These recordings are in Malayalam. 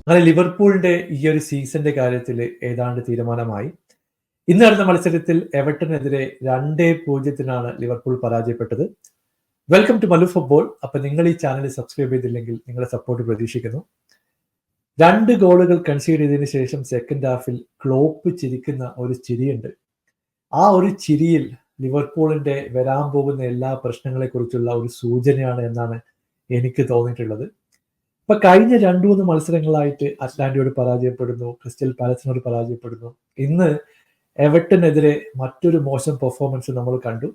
അങ്ങനെ ലിവർപൂളിന്റെ ഈ ഒരു സീസന്റെ കാര്യത്തിൽ ഏതാണ്ട് തീരുമാനമായി. ഇന്ന് നടന്ന മത്സരത്തിൽ എവർട്ടനെതിരെ 2-0 ലിവർപൂൾ പരാജയപ്പെട്ടത്. Welcome to Mallu football. അപ്പൊ നിങ്ങൾ ഈ ചാനൽ സബ്സ്ക്രൈബ് ചെയ്തില്ലെങ്കിൽ നിങ്ങളുടെ സപ്പോർട്ട് പ്രതീക്ഷിക്കുന്നു. 2 ഗോളുകൾ കൺസീഡ് ചെയ്തതിനു ശേഷം സെക്കൻഡ് ഹാഫിൽ ക്ലോപ്പ് ചിരിക്കുന്ന ഒരു ചിരിയുണ്ട്. ആ ഒരു ചിരിയിൽ ലിവർപൂളിന്റെ വരാൻ പോകുന്ന എല്ലാ പ്രശ്നങ്ങളെക്കുറിച്ചുള്ള ഒരു സൂചനയാണ് എന്നാണ് എനിക്ക് തോന്നിയിട്ടുള്ളത്. ഇപ്പൊ കഴിഞ്ഞ 2-3 മത്സരങ്ങളായിട്ട് അറ്റ്ലാന്റയോട് പരാജയപ്പെടുന്നു, ക്രിസ്റ്റൽ പാലസിനോട് പരാജയപ്പെടുന്നു. ഇന്ന് എവർട്ടനെതിരെ മറ്റൊരു മോശം പെർഫോമൻസ് നമ്മൾ കണ്ടു.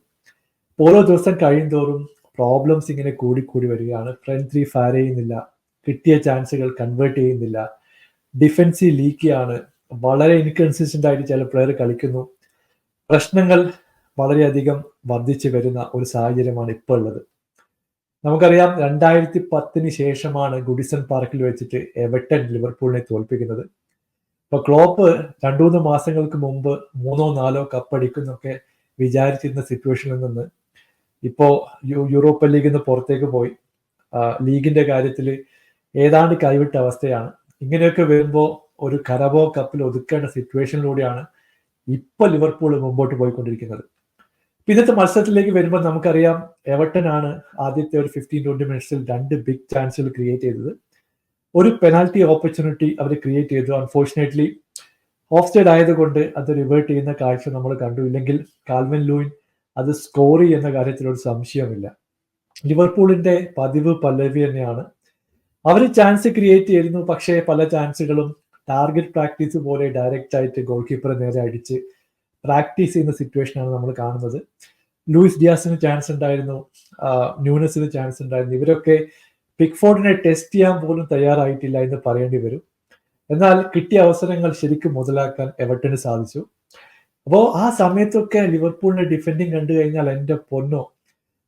ഓരോ ദിവസം കഴിയുന്തോറും പ്രോബ്ലംസ് ഇങ്ങനെ കൂടിക്കൂടി വരികയാണ്. ഫ്രണ്ട് ത്രീ ഫയർ ചെയ്യുന്നില്ല, കിട്ടിയ ചാൻസുകൾ കൺവേർട്ട് ചെയ്യുന്നില്ല, ഡിഫൻസ് ലീക്കിയാണ്, വളരെ ഇൻകൺസിസ്റ്റന്റ് ആയിട്ട് ചില പ്ലെയർ കളിക്കുന്നു. പ്രശ്നങ്ങൾ വളരെയധികം വർദ്ധിച്ചു വരുന്ന ഒരു സാഹചര്യമാണ് ഇപ്പോൾ ഉള്ളത്. നമുക്കറിയാം 2010 ശേഷമാണ് ഗുഡിസൺ പാർക്കിൽ വെച്ചിട്ട് എവർട്ടൺ ലിവർപൂളിനെ തോൽപ്പിക്കുന്നത്. ഇപ്പൊ ക്ലോപ്പ് 2-3 മാസങ്ങൾക്ക് മുമ്പ് 3-4 കപ്പടിക്കുന്നൊക്കെ വിചാരിച്ചിരുന്ന സിറ്റുവേഷനിൽ നിന്ന് ഇപ്പോ യൂറോപ്യൻ ലീഗിൽ നിന്ന് പുറത്തേക്ക് പോയി. ലീഗിന്റെ കാര്യത്തിൽ ഏതാണ്ട് കൈവിട്ട അവസ്ഥയാണ്. ഇങ്ങനെയൊക്കെ വരുമ്പോൾ ഒരു കരബോ കപ്പിൽ ഒതുക്കേണ്ട സിറ്റുവേഷനിലൂടെയാണ് ഇപ്പൊ ലിവർപൂൾ മുമ്പോട്ട് പോയിക്കൊണ്ടിരിക്കുന്നത്. ഇന്നത്തെ മത്സരത്തിലേക്ക് വരുമ്പോൾ നമുക്കറിയാം എവർട്ടൺ ആണ് ആദ്യത്തെ ഒരു 15-20 മിനിറ്റ്സിൽ 2 ബിഗ് ചാൻസുകൾ ക്രിയേറ്റ് ചെയ്തത്. ഒരു പെനാൽറ്റി ഓപ്പർച്യൂണിറ്റി അവർ ക്രിയേറ്റ് ചെയ്തു. അൺഫോർച്ചുനേറ്റ്ലി ഓഫ് സൈഡ് ആയതുകൊണ്ട് അത് റിവേർട്ട് ചെയ്യുന്ന കാഴ്ച നമ്മൾ കണ്ടു. ഇല്ലെങ്കിൽ കാൽവിൻ ലൂയിൻ അത് സ്കോർ ചെയ്യുന്ന കാര്യത്തിൽ ഒരു സംശയമില്ല. ലിവർപൂളിന്റെ പതിവ് പല്ലവി തന്നെയാണ്. അവർ ചാൻസ് ക്രിയേറ്റ് ചെയ്യുന്നു, പക്ഷേ പല ചാൻസുകളും ടാർഗറ്റ് പ്രാക്ടീസ് പോലെ ഡയറക്റ്റ് ആയിട്ട് ഗോൾ കീപ്പറെ നേരെ അടിച്ച് പ്രാക്ടീസ് ചെയ്യുന്ന സിറ്റുവേഷനാണ് നമ്മൾ കാണുന്നത്. ലൂയിസ് ഡിയാസിന് ചാൻസ് ഉണ്ടായിരുന്നു, ന്യൂനസിന് ചാൻസ് ഉണ്ടായിരുന്നു. ഇവരൊക്കെ പിക്ഫോർഡിനെ ടെസ്റ്റ് ചെയ്യാൻ പോലും തയ്യാറായിട്ടില്ല എന്ന് പറയേണ്ടി വരും. എന്നാൽ കിട്ടിയ അവസരങ്ങൾ ശരിക്കും മുതലാക്കാൻ എവർട്ടന് സാധിച്ചു. അപ്പോൾ ആ സമയത്തൊക്കെ ലിവർപൂളിന്റെ ഡിഫെൻഡിങ് കണ്ടു കഴിഞ്ഞാൽ എൻ്റെ പൊന്നോ,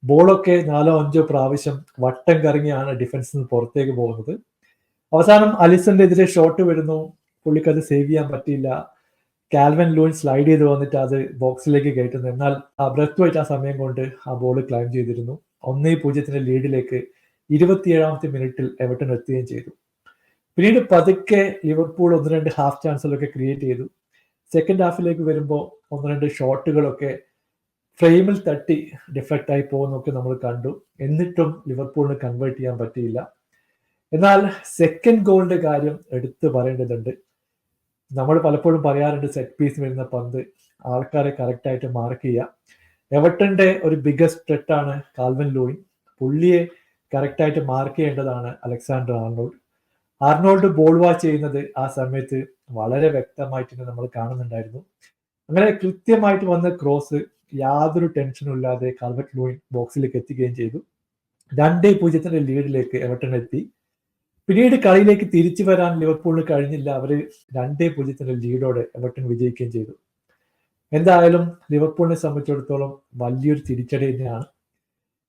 ബോളൊക്കെ 4-5 പ്രാവശ്യം വട്ടം കറങ്ങിയാണ് ഡിഫൻസിൽ നിന്ന് പുറത്തേക്ക് പോകുന്നത്. അവസാനം അലിസന്റെ എതിരെ ഷോട്ട് വരുന്നു, പുള്ളിക്ക് അത് സേവ് ചെയ്യാൻ പറ്റിയില്ല. കാൽവിൻ ലൂയിൻ സ്ലൈഡ് ചെയ്ത് വന്നിട്ട് അത് ബോക്സിലേക്ക് കയറ്റുന്നു. എന്നാൽ ആ ബ്രത്തുമായിട്ട് ആ സമയം കൊണ്ട് ആ ബോൾ ക്ലൈം ചെയ്തിരുന്നു. 1-0 ലീഡിലേക്ക് 27ാമത്തെ മിനിറ്റിൽ എവർട്ടൺ എത്തുകയും ചെയ്തു. പിന്നീട് പതുക്കെ ലിവർപൂൾ 1-2 ഹാഫ് ചാൻസുകളൊക്കെ ക്രിയേറ്റ് ചെയ്തു. സെക്കൻഡ് ഹാഫിലേക്ക് വരുമ്പോൾ 1-2 ഷോട്ടുകളൊക്കെ ഫ്രെയിമിൽ തട്ടി ഡിഫക്റ്റ് ആയി പോകുന്നൊക്കെ നമ്മൾ കണ്ടു. എന്നിട്ടും ലിവർപൂളിന് കൺവേർട്ട് ചെയ്യാൻ പറ്റിയില്ല. എന്നാൽ സെക്കൻഡ് ഗോളിന്റെ കാര്യം എടുത്തു പറയേണ്ടതുണ്ട്. നമ്മൾ പലപ്പോഴും പറയാറുണ്ട് സെറ്റ് പീസ് വരുന്ന പന്ത് ആൾക്കാരെ കറക്റ്റായിട്ട് മാർക്ക് ചെയ്യുക. എവർട്ടന്റെ ഒരു ബിഗസ്റ്റ് ത്രെറ്റാണ് കാൽവിൻ ലൂയിൻ. പുള്ളിയെ കറക്റ്റായിട്ട് മാർക്ക് ചെയ്യേണ്ടതാണ് Alexander Arnold. Arnold ball watch ചെയ്യുന്നത് ആ സമയത്ത് വളരെ വ്യക്തമായിട്ട് നമ്മൾ കാണുന്നുണ്ടായിരുന്നു. അങ്ങനെ കൃത്യമായിട്ട് വന്ന ക്രോസ് യാതൊരു ടെൻഷനും ഇല്ലാതെ കാൽവിൻ ലൂയിൻ ബോക്സിലേക്ക് എത്തുകയും ചെയ്തു. 2-0 ലീഡിലേക്ക് എവർട്ടൺ എത്തി. പിന്നീട് കളിയിലേക്ക് തിരിച്ചു വരാൻ ലിവർപൂളിന് കഴിഞ്ഞില്ല. അവര് 2-0 ലീഡോടെ എവർട്ടൺ വിജയിക്കുകയും ചെയ്തു. എന്തായാലും ലിവർപൂളിനെ സംബന്ധിച്ചിടത്തോളം വലിയൊരു തിരിച്ചടി തന്നെയാണ്.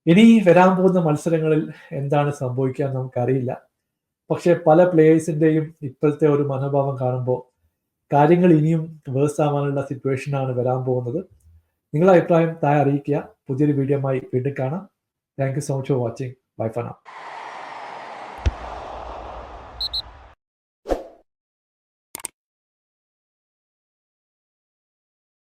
ഇനി വരാൻ പോകുന്ന മത്സരങ്ങളിൽ എന്താണ് സംഭവിക്കുക നമുക്കറിയില്ല. പക്ഷെ പല പ്ലേയേഴ്സിന്റെയും ഇപ്പോഴത്തെ ഒരു മനോഭാവം കാണുമ്പോൾ കാര്യങ്ങൾ ഇനിയും വേഴ്സ് ആവാനുള്ള സിറ്റുവേഷനാണ് വരാൻ പോകുന്നത്. നിങ്ങളുടെ അഭിപ്രായം താഴെ അറിയിക്കുക. പുതിയൊരു വീഡിയോയുമായി വീണ്ടും കാണാം. Thank you so much for watching. Bye for now.